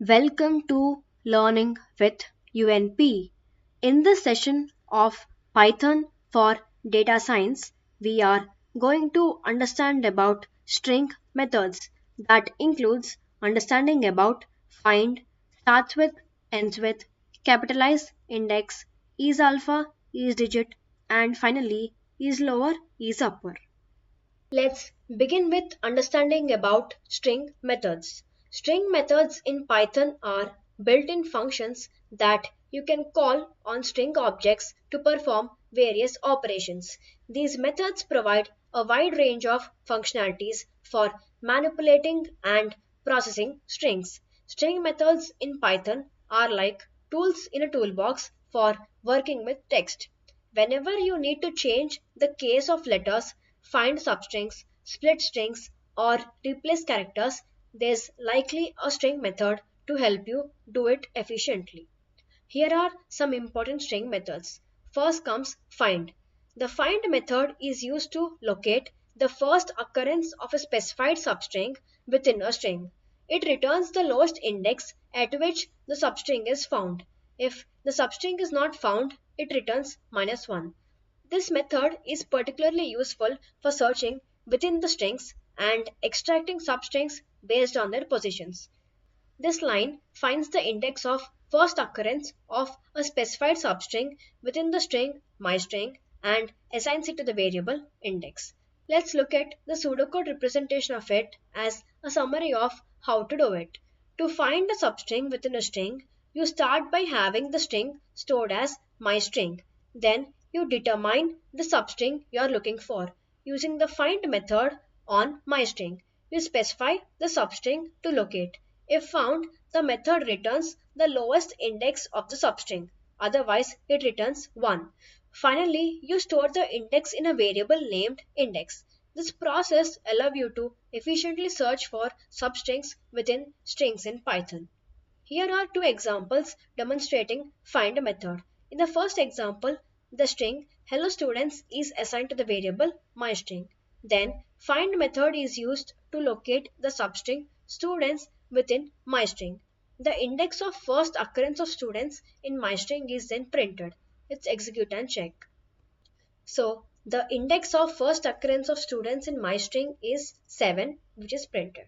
Welcome to Learning with UNP. In this session of Python for data science, we are going to understand about string methods that includes understanding about find, starts with, ends with, capitalize, index, isalpha, isdigit, and finally islower, isupper. Let's begin with understanding about string methods. String methods in Python are built-in functions that you can call on string objects to perform various operations. These methods provide a wide range of functionalities for manipulating and processing strings. String methods in Python are like tools in a toolbox for working with text. Whenever you need to change the case of letters, find substrings, split strings, or replace characters, there's likely a string method to help you do it efficiently. Here are some important string methods. First comes find. The find method is used to locate the first occurrence of a specified substring within a string. It returns the lowest index at which the substring is found. If the substring is not found, it returns -1. This method is particularly useful for searching within the strings and extracting substrings based on their positions. This line finds the index of first occurrence of a specified substring within the string myString and assigns it to the variable index. Let's look at the pseudocode representation of it as a summary of how to do it. To find a substring within a string, you start by having the string stored as myString. Then you determine the substring you are looking for. Using the find method on myString, you specify the substring to locate. If found, the method returns the lowest index of the substring. Otherwise, it returns 1. Finally, you store the index in a variable named index. This process allows you to efficiently search for substrings within strings in Python. Here are two examples demonstrating find method. In the first example, the string hello students is assigned to the variable myString. Then find method is used to locate the substring students within myString. The index of first occurrence of students in myString is then printed. Let's execute and check. So the index of first occurrence of students in myString is 7, which is printed.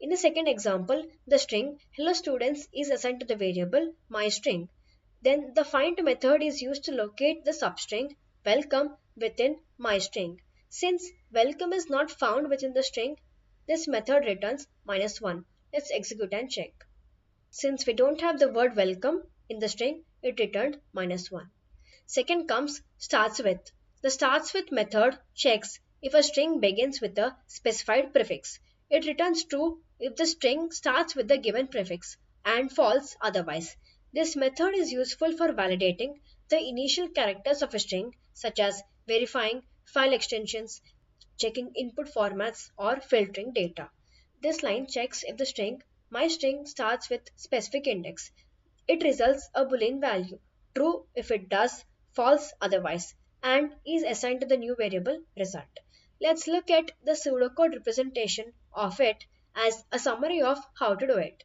In the second example, the string hello students is assigned to the variable myString. Then the find method is used to locate the substring welcome within myString. Since welcome is not found within the string, this method returns -1. Let's execute and check. Since we don't have the word welcome in the string, it returned -1. Second comes starts with. The starts with method checks if a string begins with a specified prefix. It returns true if the string starts with the given prefix and false otherwise. This method is useful for validating the initial characters of a string, such as verifying file extensions, checking input formats, or filtering data. This line checks if the string myString starts with specific index. It results a boolean value, true if it does, false otherwise, and is assigned to the new variable result. Let's look at the pseudocode representation of it as a summary of how to do it.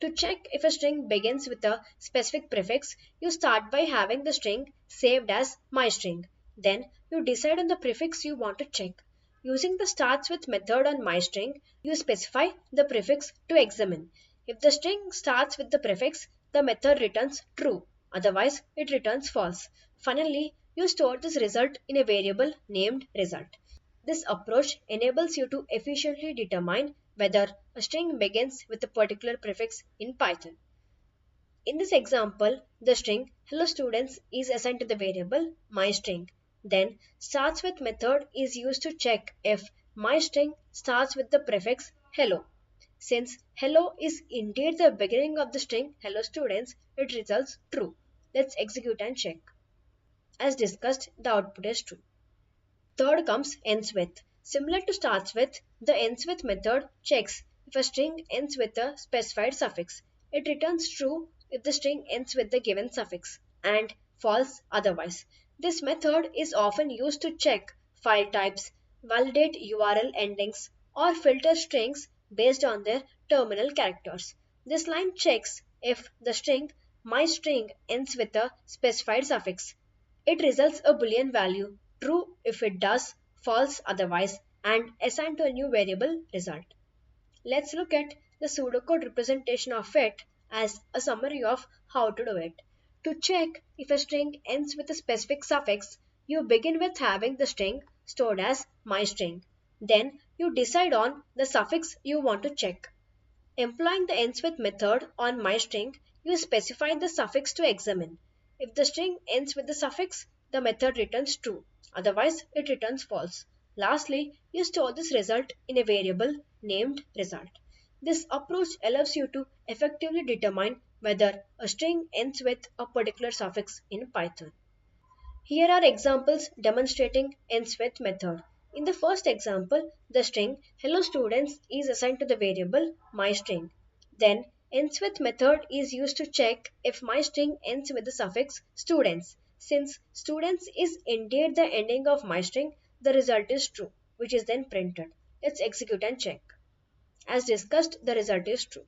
To check if a string begins with a specific prefix, you start by having the string saved as myString. Then you decide on the prefix you want to check. Using the starts with method on myString, you specify the prefix to examine. If the string starts with the prefix, the method returns true. Otherwise, it returns false. Finally, you store this result in a variable named result. This approach enables you to efficiently determine whether a string begins with a particular prefix in Python. In this example, the string hello students is assigned to the variable myString. Then starts with method is used to check if myString starts with the prefix hello. Since hello is indeed the beginning of the string hello students, it results true. Let's execute and check. As discussed, the output is true. Third comes endswith. Similar to starts with, the endswith method checks if a string ends with a specified suffix. It returns true if the string ends with the given suffix and false otherwise. This method is often used to check file types, validate URL endings, or filter strings based on their terminal characters. This line checks if the string my string ends with a specified suffix. It results a boolean value, true if it does, false otherwise, and assigned to a new variable result. Let's look at the pseudocode representation of it as a summary of how to do it. To check if a string ends with a specific suffix, you begin with having the string stored as myString. Then you decide on the suffix you want to check. Employing the endswith method on myString, you specify the suffix to examine. If the string ends with the suffix, the method returns true. Otherwise, it returns false. Lastly, you store this result in a variable named result. This approach allows you to effectively determine whether a string ends with a particular suffix in Python. Here are examples demonstrating endswith method. In the first example, the string hello students is assigned to the variable myString. Then endswith method is used to check if myString ends with the suffix students. Since students is indeed the ending of myString, the result is true, which is then printed. Let's execute and check. As discussed, the result is true.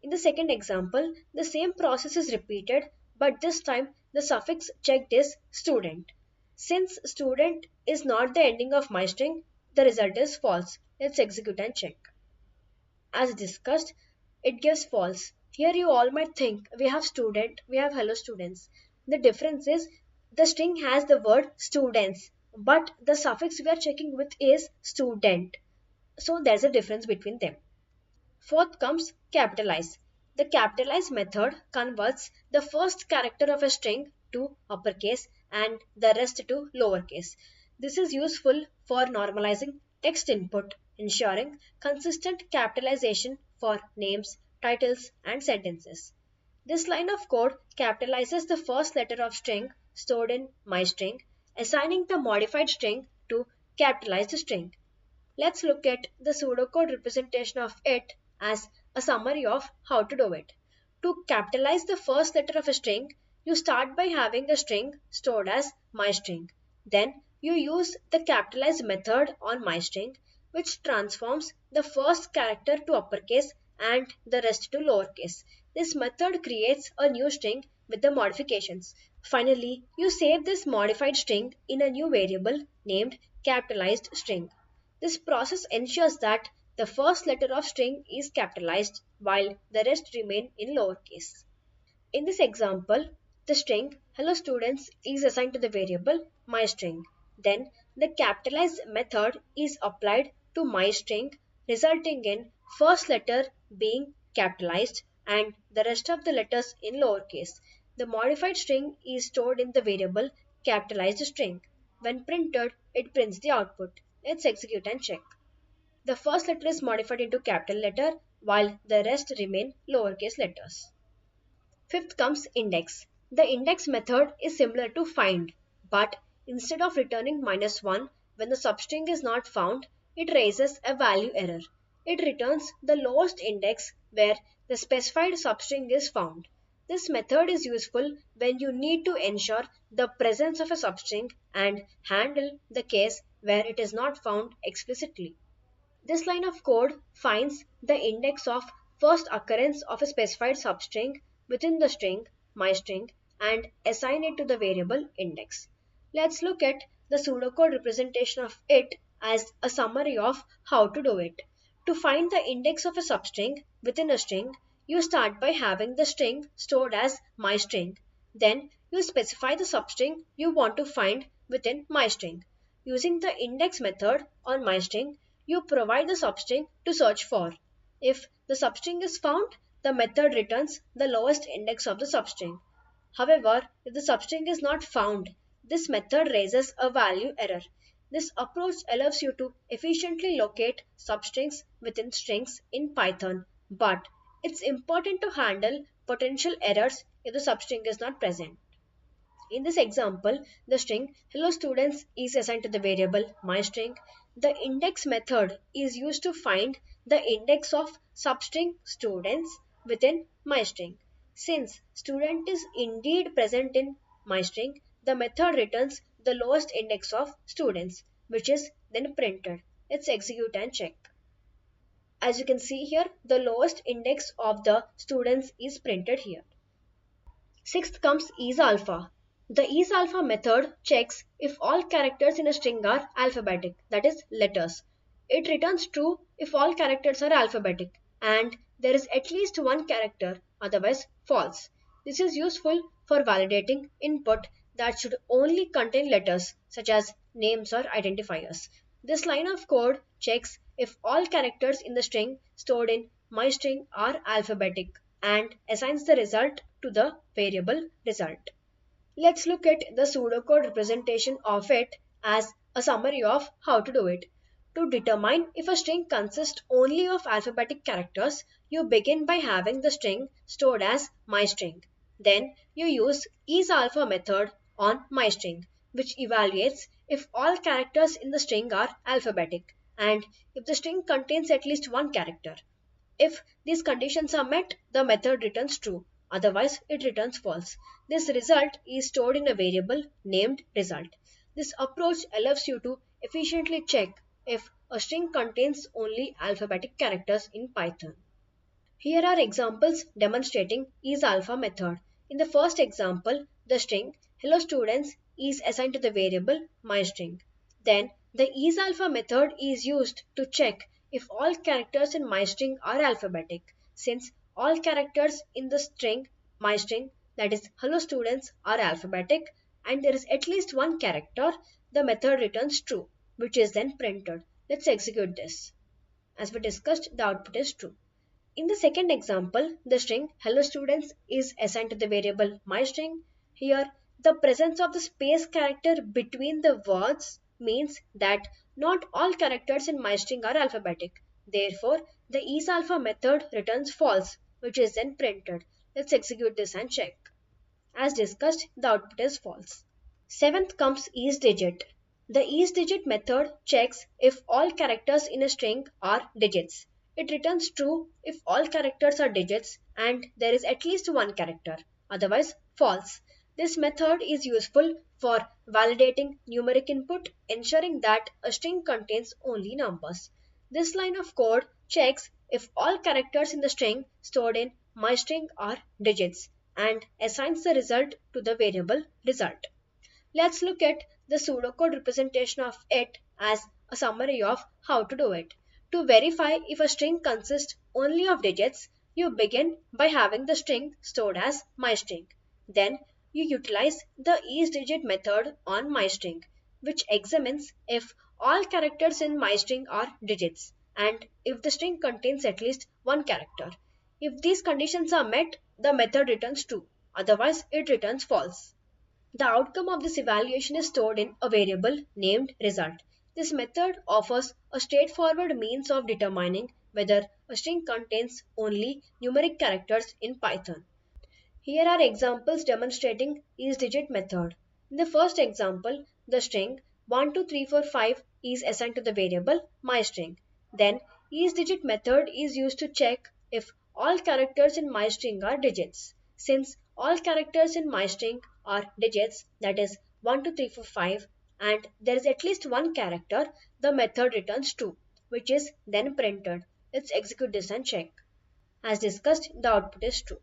In the second example, the same process is repeated, but this time the suffix checked is student. Since student is not the ending of my string, the result is false. Let's execute and check. As discussed, it gives false. Here you all might think we have student, we have hello students. The difference is the string has the word students, but the suffix we are checking with is student. So there's a difference between them. Fourth comes capitalize. The capitalize method converts the first character of a string to uppercase and the rest to lowercase. This is useful for normalizing text input, ensuring consistent capitalization for names, titles, and sentences. This line of code capitalizes the first letter of string stored in myString, assigning the modified string to capitalized string. Let's look at the pseudocode representation of it as a summary of how to do it. To capitalize the first letter of a string, you start by having the string stored as myString. Then you use the capitalize method on myString, which transforms the first character to uppercase and the rest to lowercase. This method creates a new string with the modifications. Finally, you save this modified string in a new variable named capitalized string. This process ensures that the first letter of string is capitalized while the rest remain in lowercase. In this example, the string hello students is assigned to the variable myString. Then the capitalize method is applied to myString, resulting in first letter being capitalized and the rest of the letters in lowercase. The modified string is stored in the variable capitalized string. When printed, it prints the output. Let's execute and check. The first letter is modified into capital letter while the rest remain lowercase letters. Fifth comes index. The index method is similar to find, but instead of returning -1 when the substring is not found, it raises a value error. It returns the lowest index where the specified substring is found. This method is useful when you need to ensure the presence of a substring and handle the case where it is not found explicitly. This line of code finds the index of first occurrence of a specified substring within the string myString and assign it to the variable index. Let's look at the pseudocode representation of it as a summary of how to do it. To find the index of a substring within a string, you start by having the string stored as myString. Then you specify the substring you want to find within myString. Using the index method on myString, you provide the substring to search for. If the substring is found, the method returns the lowest index of the substring. However, if the substring is not found, this method raises a value error. This approach allows you to efficiently locate substrings within strings in Python, but it's important to handle potential errors if the substring is not present. In this example, the string hello students is assigned to the variable myString. The index method is used to find the index of substring students within myString. Since student is indeed present in myString, the method returns the lowest index of students, which is then printed. Let's execute and check. As you can see here, the lowest index of the students is printed here. Sixth comes isalpha. The isalpha method checks if all characters in a string are alphabetic, that is letters. It returns true if all characters are alphabetic and there is at least one character, otherwise false. This is useful for validating input that should only contain letters such as names or identifiers. This line of code checks if all characters in the string stored in myString are alphabetic and assigns the result to the variable result. Let's look at the pseudocode representation of it as a summary of how to do it. To determine if a string consists only of alphabetic characters, you begin by having the string stored as myString. Then you use isAlpha method on myString, which evaluates if all characters in the string are alphabetic and if the string contains at least one character. If these conditions are met, the method returns true. Otherwise, it returns false. This result is stored in a variable named result. This approach allows you to efficiently check if a string contains only alphabetic characters in Python. Here are examples demonstrating isAlpha method. In the first example, the string hello students is assigned to the variable myString. Then the isAlpha method is used to check if all characters in myString are alphabetic. Since all characters in the string myString, that is hello students, are alphabetic and there is at least one character, the method returns true, which is then printed. Let's execute this. As we discussed, the output is true. In the second example, the string hello students is assigned to the variable myString. Here, the presence of the space character between the words means that not all characters in myString are alphabetic. Therefore, the isAlpha method returns false, which is then printed. Let's execute this and check. As discussed, the output is false. Seventh comes isdigit. The isdigit method checks if all characters in a string are digits. It returns true if all characters are digits and there is at least one character, otherwise false. This method is useful for validating numeric input, ensuring that a string contains only numbers. This line of code checks if all characters in the string stored in myString are digits and assigns the result to the variable result. Let's look at the pseudocode representation of it as a summary of how to do it. To verify if a string consists only of digits, you begin by having the string stored as myString. Then you utilize the isdigit method on myString, which examines if all characters in myString are digits and if the string contains at least one character. If these conditions are met, the method returns true. Otherwise, it returns false. The outcome of this evaluation is stored in a variable named result. This method offers a straightforward means of determining whether a string contains only numeric characters in Python. Here are examples demonstrating isdigit method. In the first example, the string 12345 is assigned to the variable myString. Then isdigit method is used to check if all characters in myString are digits. Since all characters in myString are digits, that is 12345, and there is at least one character, the method returns true, which is then printed. Let's execute this and check. As discussed, the output is true.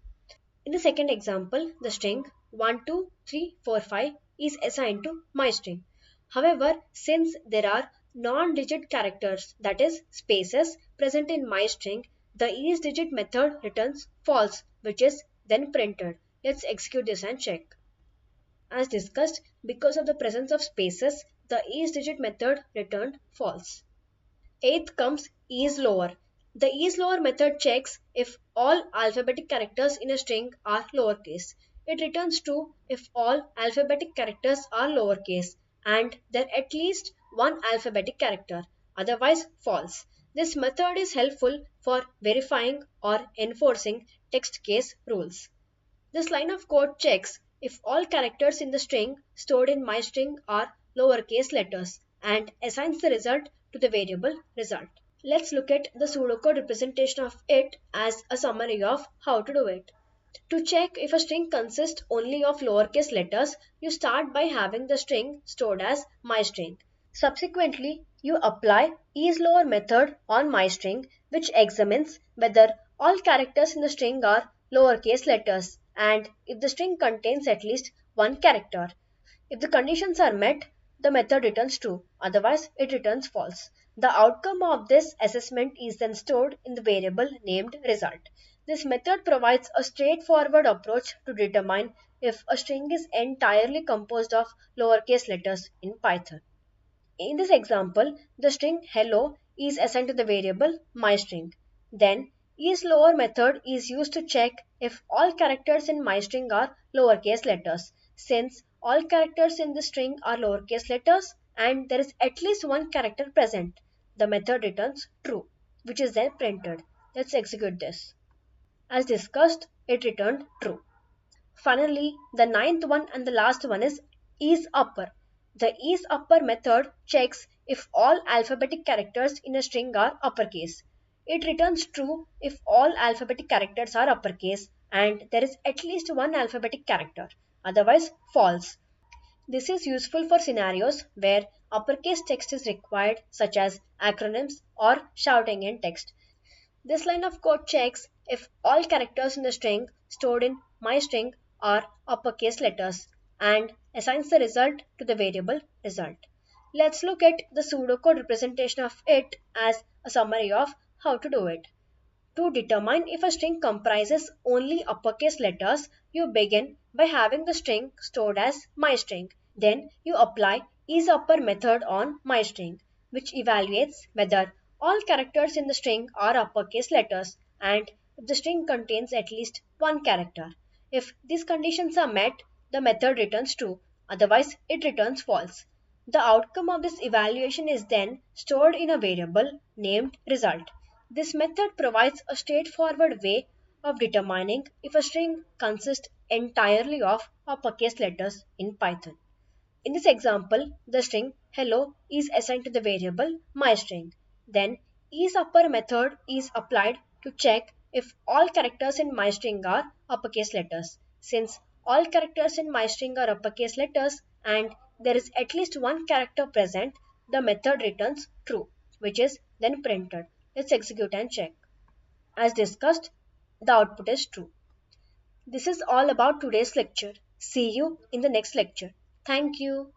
In the second example, the string 12345 is assigned to myString. However, since there are non-digit characters, that is spaces, present in myString, the isdigit method returns false, which is then printed. Let's execute this and check. As discussed, because of the presence of spaces, the isdigit method returned false. Eighth comes islower. The islower method checks if all alphabetic characters in a string are lowercase. It returns true if all alphabetic characters are lowercase and there at least one alphabetic character, otherwise false. This method is helpful for verifying or enforcing text case rules. This line of code checks if all characters in the string stored in myString are lowercase letters and assigns the result to the variable result. Let's look at the pseudocode representation of it as a summary of how to do it. To check if a string consists only of lowercase letters, you start by having the string stored as myString. Subsequently, you apply islower method on myString, which examines whether all characters in the string are lowercase letters and if the string contains at least one character. If the conditions are met, the method returns true, otherwise it returns false. The outcome of this assessment is then stored in the variable named result. This method provides a straightforward approach to determine if a string is entirely composed of lowercase letters in Python. In this example, the string hello is assigned to the variable myString. Then isLower method is used to check if all characters in myString are lowercase letters. Since all characters in the string are lowercase letters and there is at least one character present, the method returns true, which is then printed. Let's execute this. As discussed, it returned true. Finally, the ninth one and the last one is isupper. The isupper method checks if all alphabetic characters in a string are uppercase. It returns true if all alphabetic characters are uppercase and there is at least one alphabetic character, otherwise false. This is useful for scenarios where uppercase text is required, such as acronyms or shouting in text. This line of code checks if all characters in the string stored in myString are uppercase letters and assigns the result to the variable result. Let's look at the pseudocode representation of it as a summary of how to do it. To determine if a string comprises only uppercase letters, you begin by having the string stored as myString. Then you apply isUpper method on myString, which evaluates whether all characters in the string are uppercase letters and if the string contains at least one character. If these conditions are met, the method returns true, otherwise it returns false. The outcome of this evaluation is then stored in a variable named result. This method provides a straightforward way of determining if a string consists entirely of uppercase letters in Python. In this example, the string hello is assigned to the variable myString. Then isUpper method is applied to check if all characters in myString are uppercase letters. Since all characters in myString are uppercase letters and there is at least one character present, the method returns true, which is then printed. Let's execute and check. As discussed, the output is true. This is all about today's lecture. See you in the next lecture. Thank you.